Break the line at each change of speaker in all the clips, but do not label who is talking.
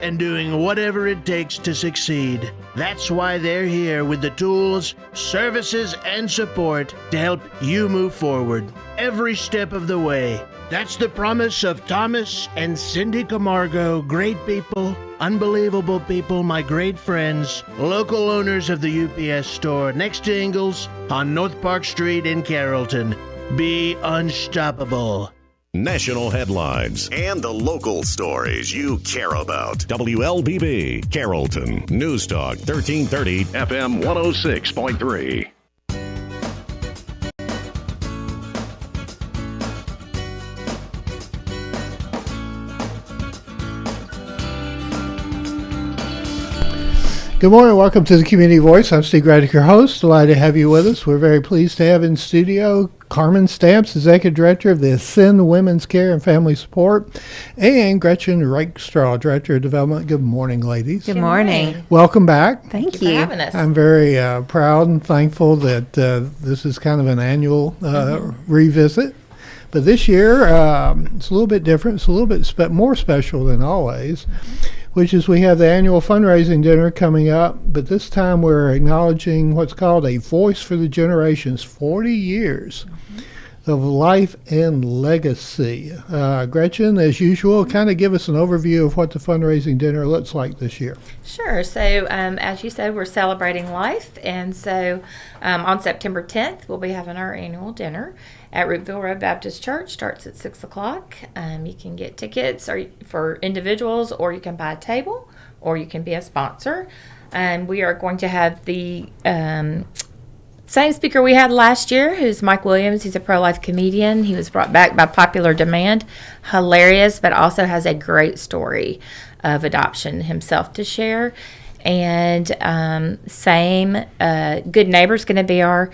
and doing whatever it takes to succeed. That's why they're here with the tools, services, and support to help you move forward every step of the way. That's the promise of Thomas and Cindy Camargo, great people, unbelievable people, my great friends, local owners of the UPS store next to Ingalls on North Park Street in Carrollton. Be unstoppable.
National headlines and the local stories you care about. WLBB, Carrollton, News Talk, 1330, FM 106.3.
Good morning. Welcome to the Community Voice. I'm Steve Graddick, your host. Delighted to have you with us. We're very pleased to have in studio Karmen Stamps, Executive Director of the Ascend Women's Care and Family Support, and Gretchen Rakestraw, Director of Development. Good morning, ladies.
Good morning.
Welcome back.
Thank you for having us.
I'm very proud and thankful that this is kind of an annual revisit. But this year, it's a little bit different. It's a little bit more special than always, which is we have the annual fundraising dinner coming up, but this time we're acknowledging what's called a Voice for the Generations, 40 years of life and legacy. Gretchen, as usual, kind of give us an overview of what the fundraising dinner looks like this year.
Sure. So, as you said, we're celebrating life, and so on September 10th, we'll be having our annual dinner at Roopville Road Baptist Church. Starts at 6 o'clock. You can get tickets for individuals, or you can buy a table, or you can be a sponsor. We are going to have the same speaker we had last year, who's Mike Williams. He's a pro-life comedian. He was brought back by popular demand. Hilarious, but also has a great story of adoption himself to share. And Good Neighbor's going to be our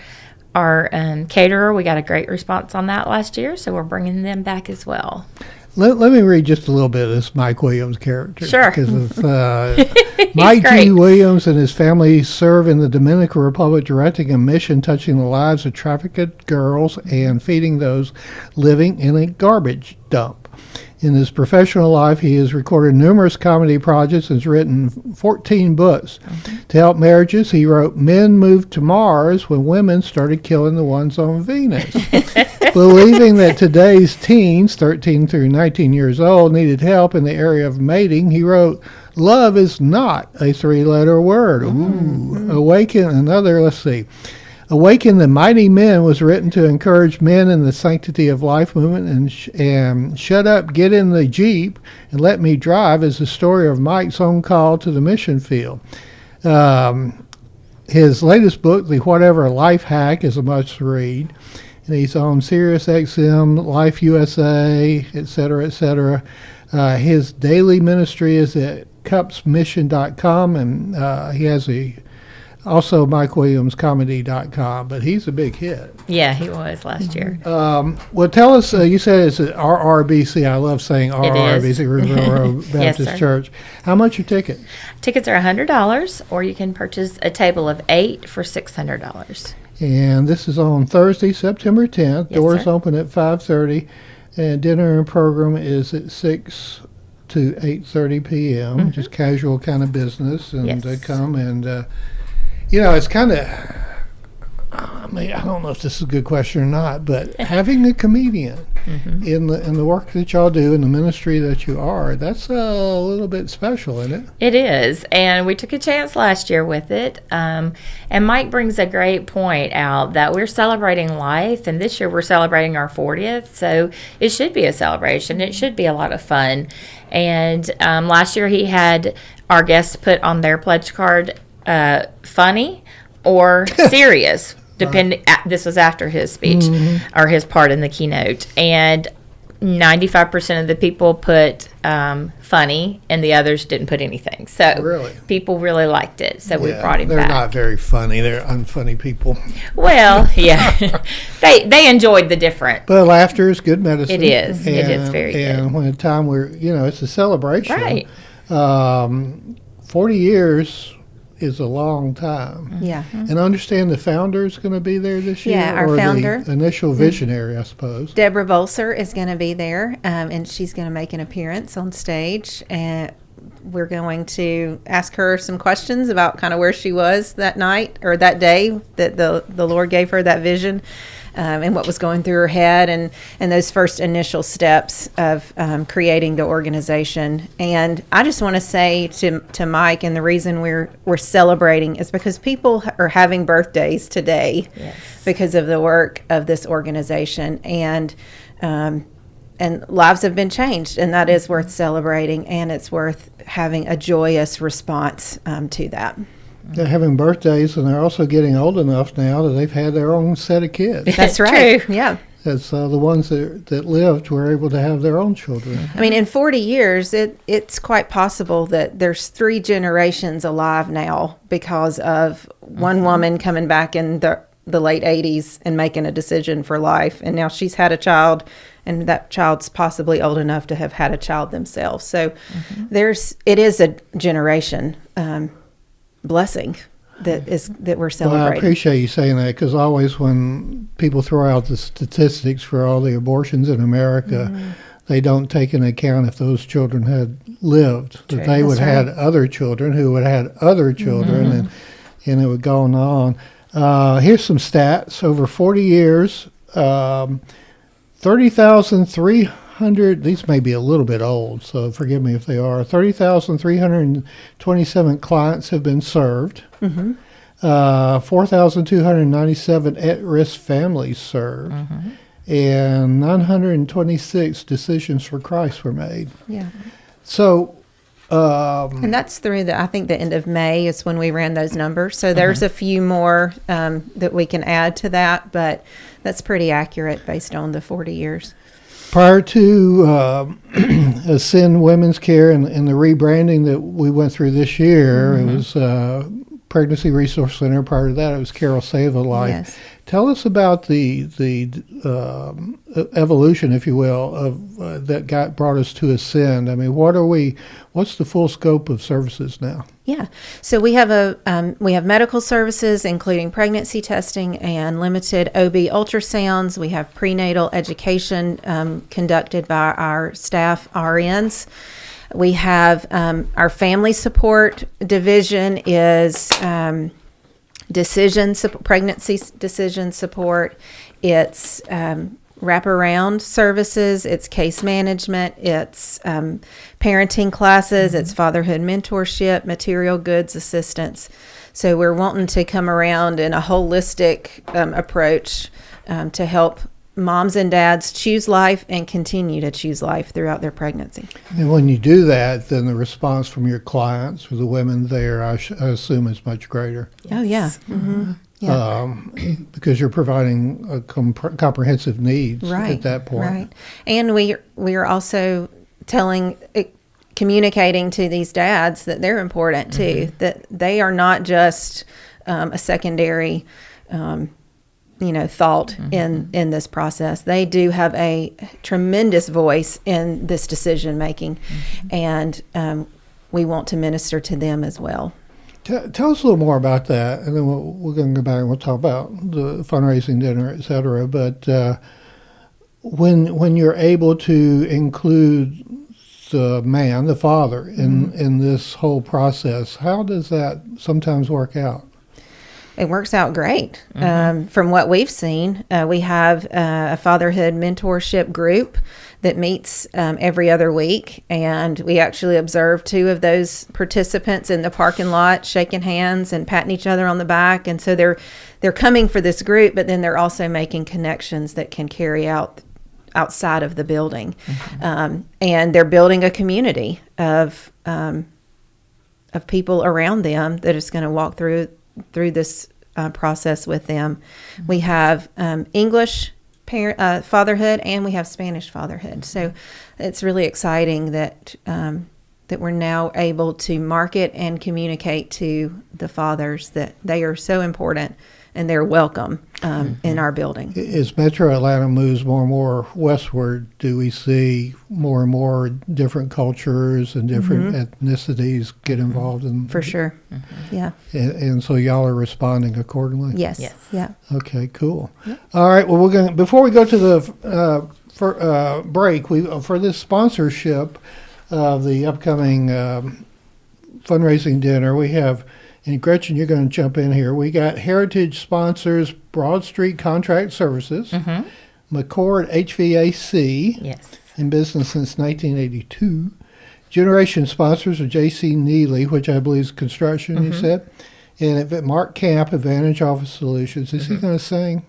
caterer. We got a great response on that last year, so we're bringing them back as well.
Let me read just a little bit of this Mike Williams character.
Sure.
Because Mike G. Williams and his family serve in the Dominican Republic, directing a mission touching the lives of trafficked girls and feeding those living in a garbage dump. In his professional life, he has recorded numerous comedy projects and has written 14 books. To help marriages, he wrote Men Moved to Mars When Women Started Killing the Ones on Venus. Believing that today's teens, 13 through 19 years old, needed help in the area of mating, he wrote, Love is not a three-letter word. Awaken the Mighty Men was written to encourage men in the Sanctity of Life movement, and Shut Up, Get in the Jeep, and Let Me Drive is the story of Mike's own call to the mission field. His latest book, The Whatever Life Hack, is a must-read, and he's on Sirius XM, Life USA, etc., etc. His daily ministry is at cupsmission.com, and he has also MikeWilliamsComedy.com, but he's a big hit.
Yeah, he was last year.
Well, tell us, you said it's at RRBC. I love saying RRBC, Roopville Road Baptist Church. How much are tickets?
Tickets are $100, or you can purchase a table of 8 for $600.
And this is on Thursday, September 10th.
Yes,
Doors
sir.
open at 5:30, and dinner and program is at 6 to 8:30 p.m. Just casual kind of business, and come and it's kind of, I don't know if this is a good question or not, but having a comedian in the work that y'all do, in the ministry that you are, that's a little bit special, isn't it?
It is, and we took a chance last year with it. And Mike brings a great point out that we're celebrating life, and this year we're celebrating our 40th, so it should be a celebration. It should be a lot of fun. And last year he had our guests put on their pledge card, funny or serious, depending. This was after his speech or his part in the keynote, and 95% of the people put funny, and the others didn't put anything. So people really liked it. So we brought him back.
They're not very funny. They're unfunny people.
Well, yeah, they enjoyed the different.
But laughter is good medicine.
It is. It is very good.
And when a time where it's a celebration,
right?
40 years is a long time.
Yeah.
And I understand the founder is going to be there this year?
Yeah, our founder.
The initial visionary, I suppose.
Deborah Volser is going to be there, and she's going to make an appearance on stage we're going to ask her some questions about kind of where she was that night or that day that the Lord gave her that vision, and what was going through her head, and those first initial steps of creating the organization. And I just want to say to Mike, and the reason we're celebrating is because people are having birthdays today.
Yes.
Because of the work of this organization, and lives have been changed, and that is worth celebrating, and it's worth having a joyous response to that.
They're having birthdays, and they're also getting old enough now that they've had their own set of kids.
That's right.
True.
Yeah.
As the ones that lived were able to have their own children.
I mean, in 40 years, it's quite possible that there's 3 generations alive now because of one woman coming back in the late 80s and making a decision for life, and now she's had a child, and that child's possibly old enough to have had a child themselves. So it is a generation blessing that we're celebrating.
Well, I appreciate you saying that, because always when people throw out the statistics for all the abortions in America, they don't take into account if those children had lived, that they would have had other children who would have had other children, and it would go on. Here's some stats. Over 40 years, 30,300, these may be a little bit old, so forgive me if they are, 30,327 clients have been served. 4,297 at-risk families served. And 926 decisions for Christ were made.
Yeah.
So...
and that's through I think the end of May is when we ran those numbers. So there's a few more that we can add to that, but that's pretty accurate based on the 40 years.
Prior to Ascend Women's Care and the rebranding that we went through this year, it was Pregnancy Resource Center. Prior to that, it was Carol Save a Life.
Yes.
Tell us about the evolution, if you will, of that brought us to Ascend. I mean, what's the full scope of services now?
Yeah, so we have medical services, including pregnancy testing and limited OB ultrasounds. We have prenatal education conducted by our staff RNs. We have our family support division is pregnancy decision support. It's wraparound services, it's case management, it's parenting classes, it's fatherhood mentorship, material goods assistance. So we're wanting to come around in a holistic approach to help moms and dads choose life and continue to choose life throughout their pregnancy.
And when you do that, then the response from your clients or the women there, I assume, is much greater.
Oh, yeah. Mm-hmm. Yeah.
Because you're providing a comprehensive needs at that point.
Right. And we are also communicating to these dads that they're important too, that they are not just a secondary thought in this process. They do have a tremendous voice in this decision making, and we want to minister to them as well.
Tell us a little more about that, and then we're going to go back and we'll talk about the fundraising dinner, et cetera. But when you're able to include the man, the father, in this whole process, how does that sometimes work out?
It works out great. From what we've seen, we have a fatherhood mentorship group that meets every other week, and we actually observed 2 of those participants in the parking lot shaking hands and patting each other on the back. And so they're coming for this group, but then they're also making connections that can carry out outside of the building. And they're building a community of people around them that is going to walk through this process with them. We have English fatherhood, and we have Spanish fatherhood. So it's really exciting that we're now able to market and communicate to the fathers that they are so important and they're welcome in our building.
As Metro Atlanta moves more and more westward, do we see more and more different cultures and different ethnicities get involved in?
For sure. Yeah.
And so y'all are responding accordingly?
Yes. Yeah.
Okay, cool. Yeah. All right. Well, before we go to the break, for this sponsorship, of the upcoming fundraising dinner. We have, and Gretchen, you're going to jump in here. We got Heritage sponsors Broad Street Contract Services, McCord HVAC,
Yes.
in business since 1982. Generation sponsors are J.C. Neely, which I believe is construction, you said. And Mark Camp, Advantage Office Solutions. Is he going to sing?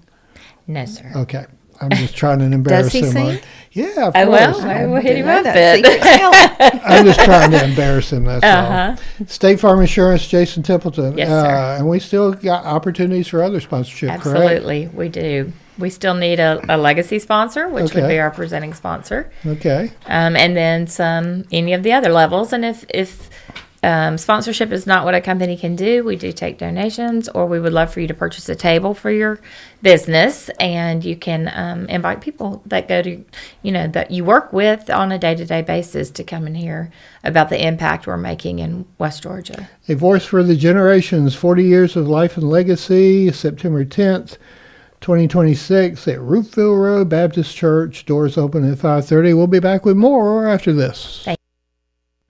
No, sir.
Okay. I'm just trying to embarrass him.
Does he sing?
Yeah, of
Oh,
course.
well, we'll hit him
Know
up
that
then.
secret talent.
I'm just trying to embarrass him, that's all. State Farm Insurance, Jason Templeton.
Yes, sir.
And we still got opportunities for other sponsorship, correct?
Absolutely, we do. We still need a legacy sponsor, which would
Okay.
be our presenting sponsor.
Okay.
And then any of the other levels. And if sponsorship is not what a company can do, we do take donations, or we would love for you to purchase a table for your business, and you can invite people that go to, that you work with on a day-to-day basis to come and hear about the impact we're making in West Georgia.
A Voice for the Generations, 40 Years of Life and Legacy, September 10th, 2026 at Roofville Road Baptist Church. Doors open at 5:30. We'll be back with more after this.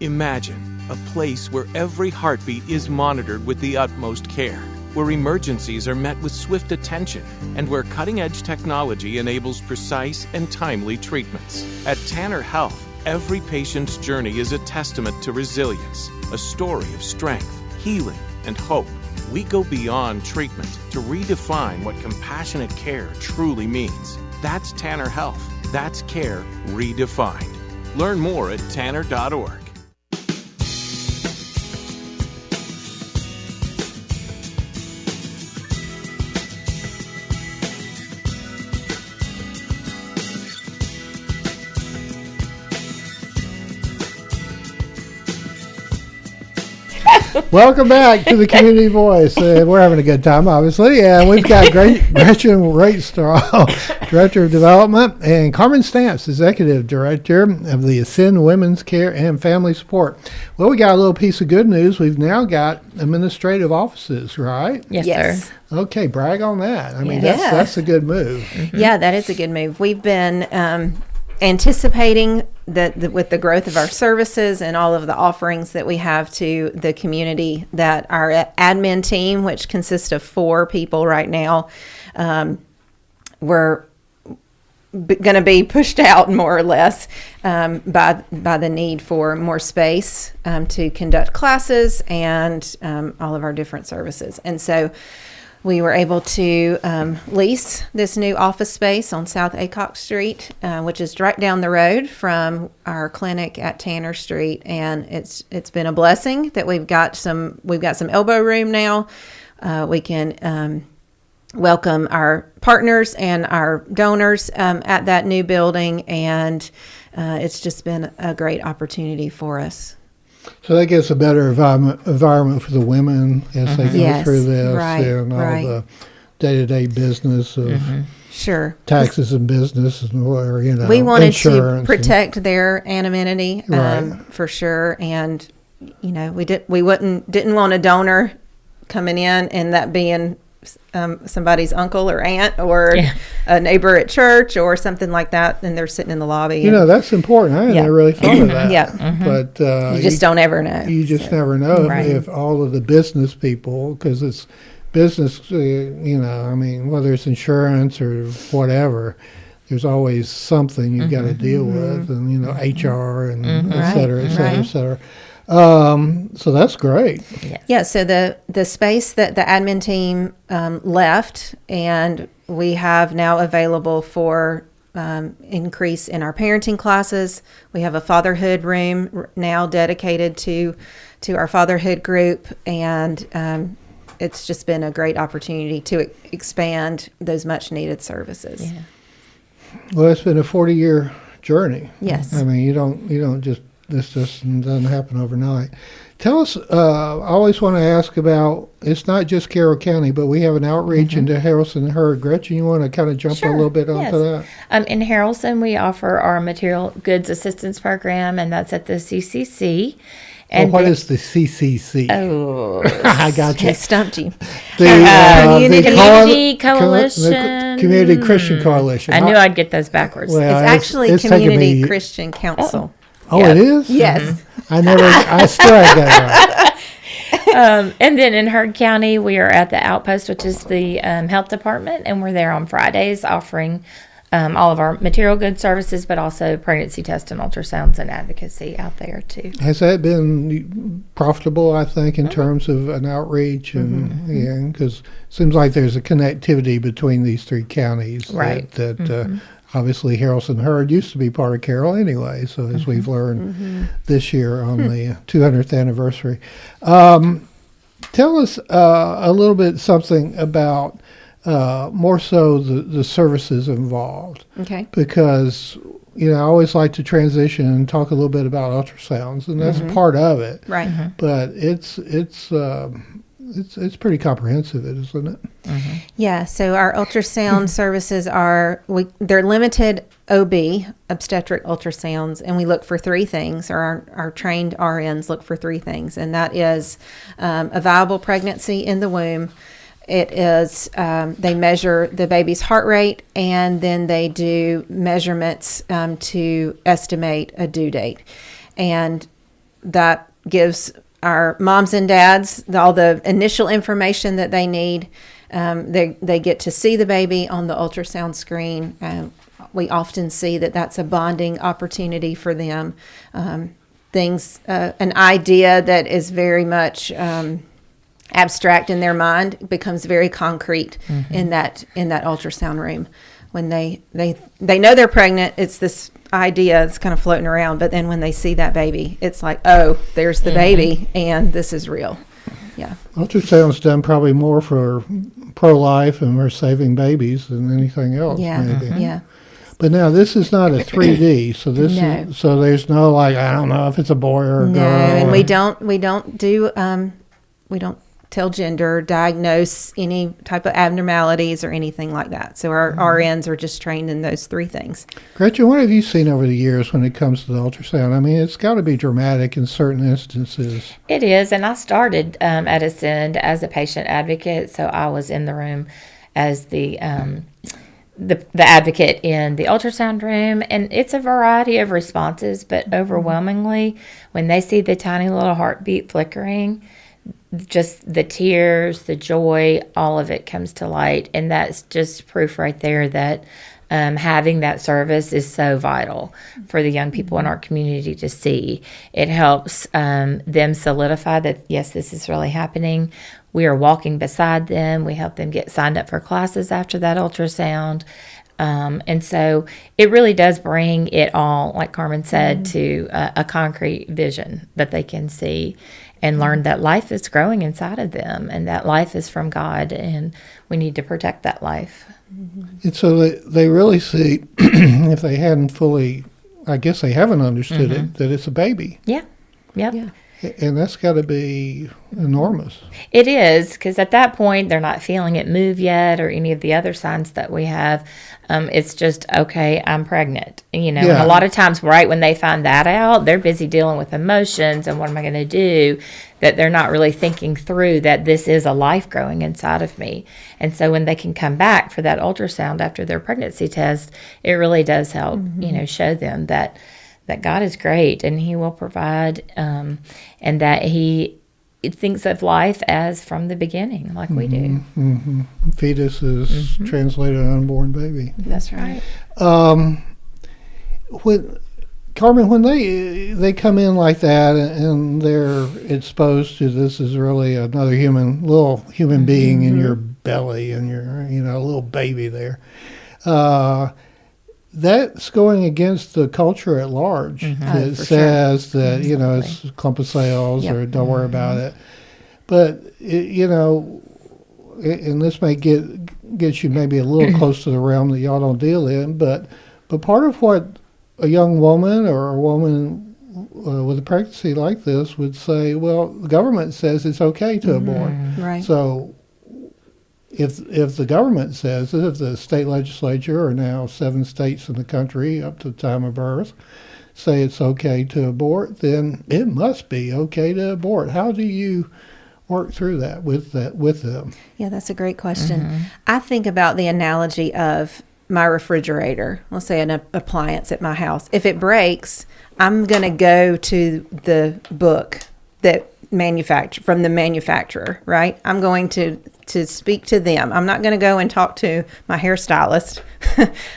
Imagine a place where every heartbeat is monitored with the utmost care, where emergencies are met with swift attention, and where cutting-edge technology enables precise and timely treatments. At Tanner Health, every patient's journey is a testament to resilience, a story of strength, healing, and hope. We go beyond treatment to redefine what compassionate care truly means. That's Tanner Health. That's care redefined. Learn more at tanner.org.
Welcome back to the Community Voice. We're having a good time, obviously. And we've got Gretchen Rakestraw, Director of Development, and Karmen Stamps, Executive Director of the Ascend Women's Care and Family Support. Well, we got a little piece of good news. We've now got administrative offices, right?
Yes, sir.
Okay, brag on that. I mean,
Yeah.
that's a good move.
Yeah, that is a good move. We've been anticipating that with the growth of our services and all of the offerings that we have to the community, that our admin team, which consists of 4 people right now, we're going to be pushed out more or less by the need for more space to conduct classes and all of our different services. And so we were able to lease this new office space on South Acock Street, which is right down the road from our clinic at Tanner Street, and it's been a blessing that we've got some elbow room now. We can welcome our partners and our donors at that new building, and it's just been a great opportunity for us.
So that gives a better environment for the women as they go
Yes,
through this
right,
and all
right.
the day-to-day business of
Sure.
taxes and business and whatever,
We wanted to
insurance
protect their anonymity
Right.
for sure, and we didn't want a donor coming in and that being somebody's uncle or aunt or a neighbor at church or something like that, and they're sitting in the lobby.
That's important. I hadn't really thought of that.
Yeah.
But
You just don't ever know.
You just never know
Right.
if all of the business people, because it's business, I mean, whether it's insurance or whatever, there's always something you've got to deal with, and HR and et cetera, et cetera, et cetera. So that's great.
Yeah, so the space that the admin team left, and we have now available for increase in our parenting classes. We have a fatherhood room now dedicated to our fatherhood group, and it's just been a great opportunity to expand those much needed services.
Yeah.
Well, it's been a 40-year journey.
Yes.
I mean, you don't just, this just doesn't happen overnight. Tell us, I always want to ask about, it's not just Carroll County, but we have an outreach into Harrelson and Hurd. Gretchen, you want to kind of jump a little bit onto that?
In Harrelson, we offer our material goods assistance program, and that's at the CCC. And
what is the CCC?
Oh,
I got you.
I stumped you.
Community Coalition.
The Community Christian Coalition.
I knew I'd get those backwards.
Well,
It's actually
it's taken
Community
me-
Christian Council.
Oh,
Yes.
it is?
Yes.
I still ain't got it right.
And then in Heard County, we are at the Outpost, which is the health department, and we're there on Fridays offering all of our material goods services, but also pregnancy tests and ultrasounds and advocacy out there too.
Has that been profitable, I think, in terms of an outreach? And because it seems like there's a connectivity between these three counties.
Right.
That obviously Harrelson Heard used to be part of Carroll anyway, so as we've learned this year on the 200th anniversary. Tell us a little bit something about more so the services involved.
Okay.
Because, I always like to transition and talk a little bit about ultrasounds, and that's part of it.
Right.
But it's pretty comprehensive, isn't it?
Yeah, so our ultrasound services they're limited OB, obstetric ultrasounds, and we look for three things, or our trained RNs look for three things, and that is a viable pregnancy in the womb. It is, they measure the baby's heart rate, and then they do measurements to estimate a due date. And that gives our moms and dads all the initial information that they need. They get to see the baby on the ultrasound screen. We often see that that's a bonding opportunity for them. An idea that is very much abstract in their mind becomes very concrete in that ultrasound room. When they know they're pregnant, it's this idea that's kind of floating around, but then when they see that baby, it's like, oh, there's the baby, and this is real. Yeah.
Ultrasound's done probably more for pro-life and we're saving babies than anything else.
Yeah.
Maybe.
Yeah.
But now this is not a 3D, so so there's no I don't know if it's a boy or a girl.
No, and we don't tell gender, diagnose any type of abnormalities or anything like that. So our RNs are just trained in those three things.
Gretchen, what have you seen over the years when it comes to the ultrasound? I mean, it's got to be dramatic in certain instances.
It is, and I started at Ascend as a patient advocate, so I was in the room as the advocate in the ultrasound room, and it's a variety of responses, but overwhelmingly, when they see the tiny little heartbeat flickering, just the tears, the joy, all of it comes to light. And that's just proof right there that having that service is so vital for the young people in our community to see. It helps them solidify that, yes, this is really happening. We are walking beside them. We help them get signed up for classes after that ultrasound. And so it really does bring it all, like Karmen said, to a concrete vision that they can see and learn that life is growing inside of them and that life is from God and we need to protect that life.
And so they really see, if they hadn't fully, I guess they haven't understood it, that it's a baby.
Yeah. Yep.
Yeah.
And that's got to be enormous.
It is, because at that point, they're not feeling it move yet or any of the other signs that we have. It's just, okay, I'm pregnant. And a lot of times, right when they find that out, they're busy dealing with emotions and what am I going to do, that they're not really thinking through that this is a life growing inside of me. And so when they can come back for that ultrasound after their pregnancy test, it really does help, show them that God is great and He will provide, and that He thinks of life as from the beginning, like we do.
Fetus is translated unborn baby.
That's right.
Karmen, when they come in like that and they're exposed to this is really another little human being in your belly and your little baby there. That's going against the culture at large. It says that, it's a clump of cells or don't worry about it. But, and this may get you maybe a little close to the realm that y'all don't deal in, but part of what a young woman or a woman with a pregnancy like this would say, well, the government says it's okay to abort.
Right.
So if the government says it, if the state legislature, or now 7 states in the country up to the time of birth, say it's okay to abort, then it must be okay to abort. How do you work through that with them?
Yeah, that's a great question. I think about the analogy of my refrigerator. Let's say an appliance at my house. If it breaks, I'm going to go to the book that from the manufacturer, right? I'm going to speak to them. I'm not going to go and talk to my hairstylist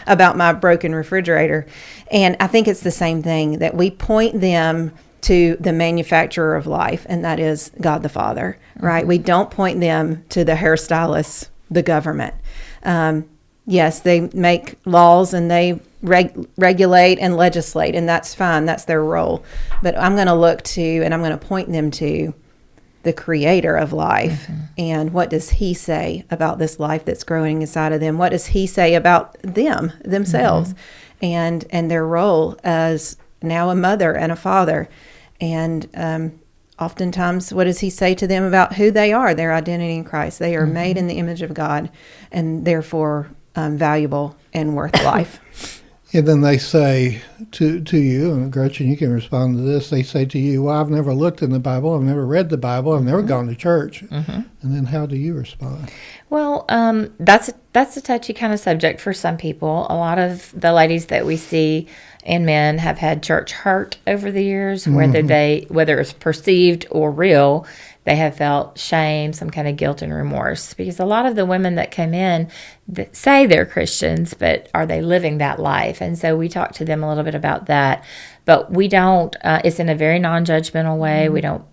about my broken refrigerator. And I think it's the same thing, that we point them to the manufacturer of life, and that is God the Father, right? We don't point them to the hairstylist, the government. Yes, they make laws and they regulate and legislate, and that's fine. That's their role. But I'm going to look to, and I'm going to point them to the creator of life. And what does he say about this life that's growing inside of them? What does he say about themselves, and their role as now a mother and a father? And oftentimes, what does he say to them about who they are, their identity in Christ? They are made in the image of God, and therefore valuable and worth life.
And then they say to you, and Gretchen, you can respond to this, they say to you, well, I've never looked in the Bible, I've never read the Bible, I've never gone to church. And then how do you respond?
Well, that's a touchy kind of subject for some people. A lot of the ladies that we see and men have had church hurt over the years, whether it's perceived or real. They have felt shame, some kind of guilt and remorse, because a lot of the women that come in that say they're Christians, but are they living that life? And so we talk to them a little bit about that, but we don't, it's in a very non-judgmental way. We don't,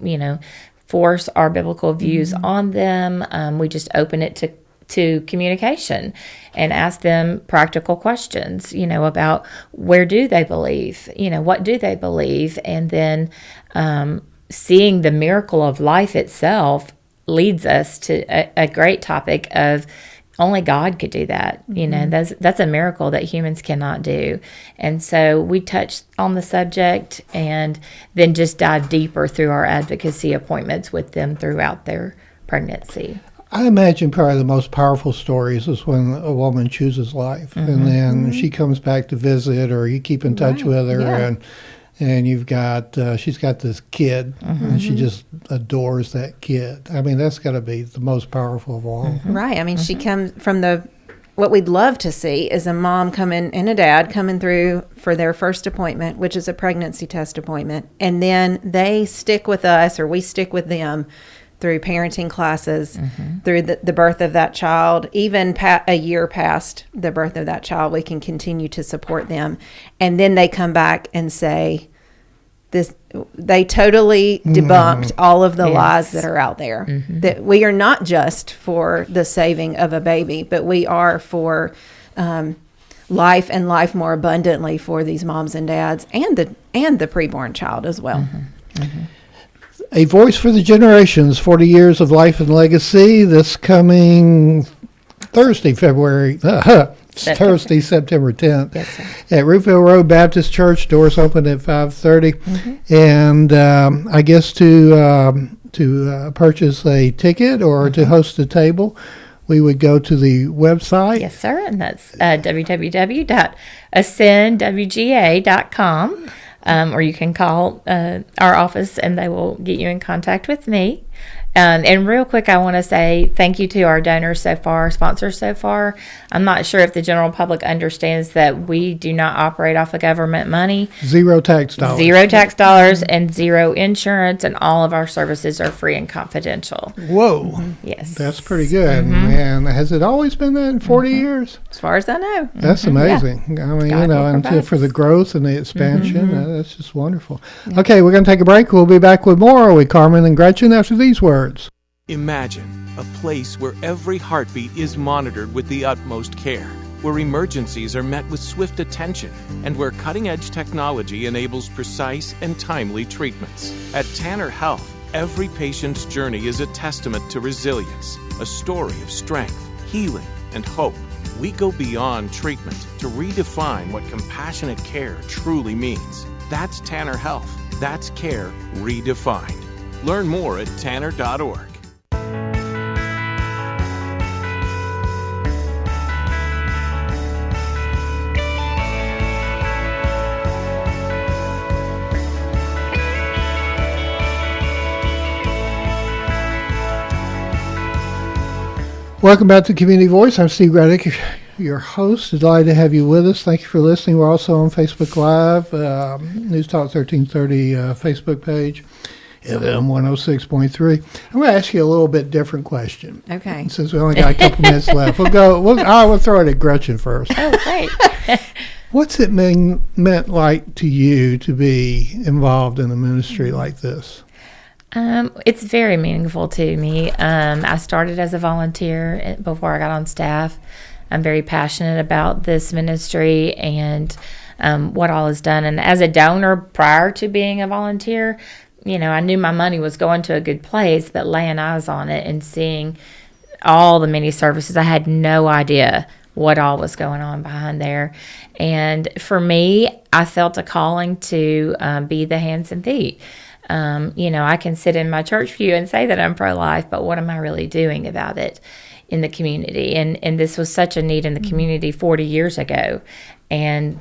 force our biblical views on them. We just open it to communication and ask them practical questions, about where do they believe, what do they believe? And then, seeing the miracle of life itself leads us to a great topic of only God could do that. That's a miracle that humans cannot do. And so we touch on the subject and then just dive deeper through our advocacy appointments with them throughout their pregnancy.
I imagine probably the most powerful stories is when a woman chooses life, and then she comes back to visit, or you keep in touch with her, and you've got, she's got this kid, and she just adores that kid. I mean, that's got to be the most powerful of all.
Right. I mean, she comes from what we'd love to see is a mom coming and a dad coming through for their first appointment, which is a pregnancy test appointment. And then they stick with us, or we stick with them through parenting classes, through the birth of that child, even a year past the birth of that child, we can continue to support them. And then they come back and say, they totally debunked all of the lies that are out there. That we are not just for the saving of a baby, but we are for life, and life more abundantly for these moms and dads, and the preborn child as well.
A Voice for the Generations, 40 Years of Life and Legacy, this coming Thursday, September 10th, at Roofville Road Baptist Church. Doors open at 5:30, and I guess to purchase a ticket or to host a table, we would go to the website.
Yes, sir, and that's www.ascendwga.com. Or you can call our office and they will get you in contact with me. And real quick, I want to say thank you to our donors so far, sponsors so far. I'm not sure if the general public understands that we do not operate off of government money.
Zero tax dollars.
Zero tax dollars and zero insurance, and all of our services are free and confidential.
Whoa.
Yes.
That's pretty good. And has it always been that in 40 years?
As far as I know.
That's amazing. Yeah. I mean, and for the growth and the expansion, that's just wonderful. Yeah. Okay, we're going to take a break. We'll be back with more with Karmen and Gretchen after these words.
Imagine a place where every heartbeat is monitored with the utmost care, where emergencies are met with swift attention, and where cutting-edge technology enables precise and timely treatments. At Tanner Health, every patient's journey is a testament to resilience, a story of strength, healing, and hope. We go beyond treatment to redefine what compassionate care truly means. That's Tanner Health. That's care redefined. Learn more at tanner.org.
Welcome back to Community Voice. I'm Steve Reddick, your host. Delighted to have you with us. Thank you for listening. We're also on Facebook Live, News Talk 1330 Facebook page, FM 106.3. I'm going to ask you a little bit different question.
Okay.
Since we only got a couple minutes left, we'll throw it at Gretchen first.
Oh, great.
What's it meant like to you to be involved in a ministry like this?
It's very meaningful to me. I started as a volunteer before I got on staff. I'm very passionate about this ministry and what all is done. And as a donor prior to being a volunteer, I knew my money was going to a good place, but laying eyes on it and seeing all the many services, I had no idea what all was going on behind there. And for me, I felt a calling to be the hands and feet. I can sit in my church pew and say that I'm pro-life, but what am I really doing about it in the community? And this was such a need in the community 40 years ago. And,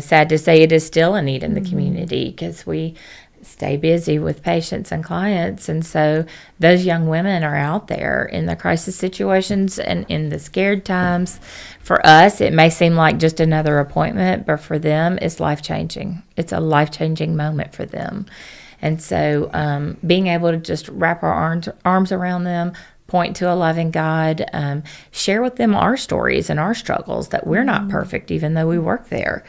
sad to say it is still a need in the community because we stay busy with patients and clients. And so those young women are out there in the crisis situations and in the scared times. For us, it may seem like just another appointment, but for them, it's life-changing. It's a life-changing moment for them. And so being able to just wrap our arms around them, point to a loving God, share with them our stories and our struggles, that we're not perfect, even though we work there,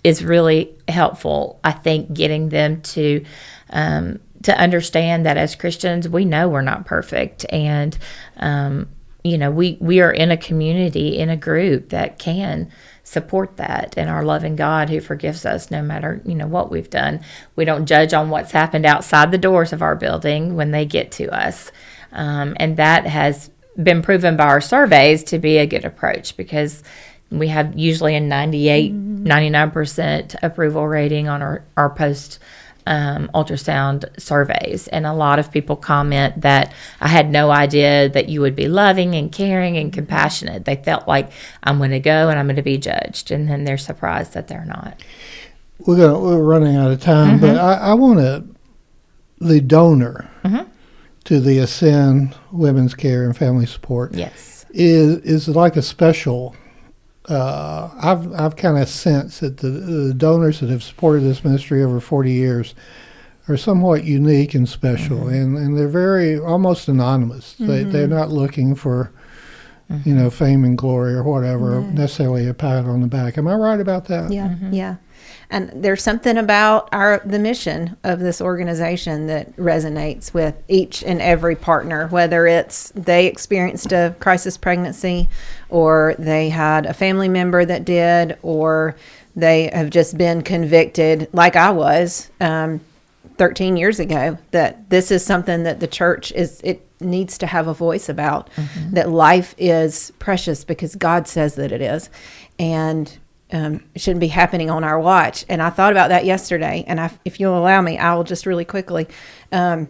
is really helpful. I think getting them to understand that as Christians, we know we're not perfect. And, we are in a community, in a group that can support that, and our loving God who forgives us no matter, what we've done. We don't judge on what's happened outside the doors of our building when they get to us. And that has been proven by our surveys to be a good approach, because we have usually a 99% approval rating on our post ultrasound surveys. And a lot of people comment that I had no idea that you would be loving and caring and compassionate. They felt like I'm going to go and I'm going to be judged, and then they're surprised that they're not.
We're running out of time, but I want the donor to the Ascend Women's Care and Family Support.
Yes,
is like a special. I've kind of sensed that the donors that have supported this ministry over 40 years are somewhat unique and special, and they're very almost anonymous. They're not looking for fame and glory or whatever, necessarily a pat on the back. Am I right about that?
Yeah, yeah. And there's something about the mission of this organization that resonates with each and every partner, whether it's they experienced a crisis pregnancy, or they had a family member that did, or they have just been convicted, like I was 13 years ago, that this is something that the church needs to have a voice about, that life is precious because God says that it is. And it shouldn't be happening on our watch. And I thought about that yesterday, and if you'll allow me, I will just really quickly. I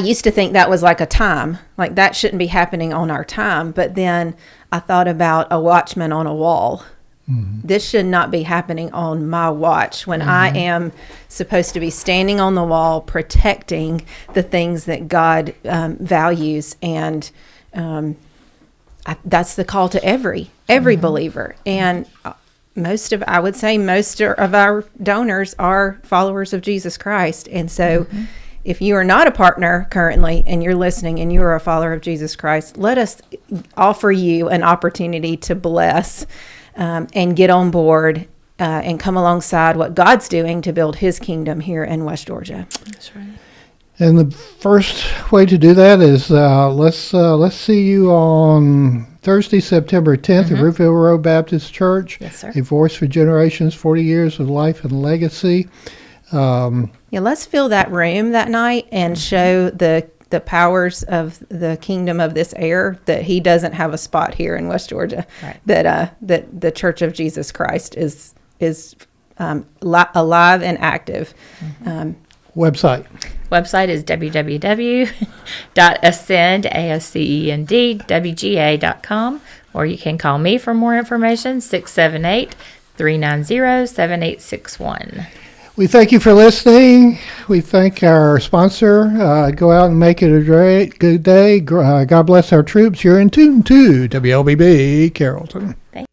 used to think that was like a time, like that shouldn't be happening on our time. But then I thought about a watchman on a wall. This should not be happening on my watch when I am supposed to be standing on the wall protecting the things that God values. And that's the call to every believer. And most of our donors are followers of Jesus Christ. And so if you are not a partner currently and you're listening and you are a follower of Jesus Christ, let us offer you an opportunity to bless and get on board and come alongside what God's doing to build his kingdom here in West Georgia.
That's right.
And the first way to do that is let's see you on Thursday, September 10th at Roofville Road Baptist Church.
Yes, sir.
A Voice for Generations, 40 Years of Life and Legacy.
Let's fill that room that night and show the powers of the kingdom of this air, that he doesn't have a spot here in West Georgia,
right.
that the Church of Jesus Christ is alive and active.
Website
is www.ascendwga.com, or you can call me for more information, 678-390-7861.
We thank you for listening. We thank our sponsor. Go out and make it a good day. God bless our troops. You're in tune to WLBB Carrollton.
Thank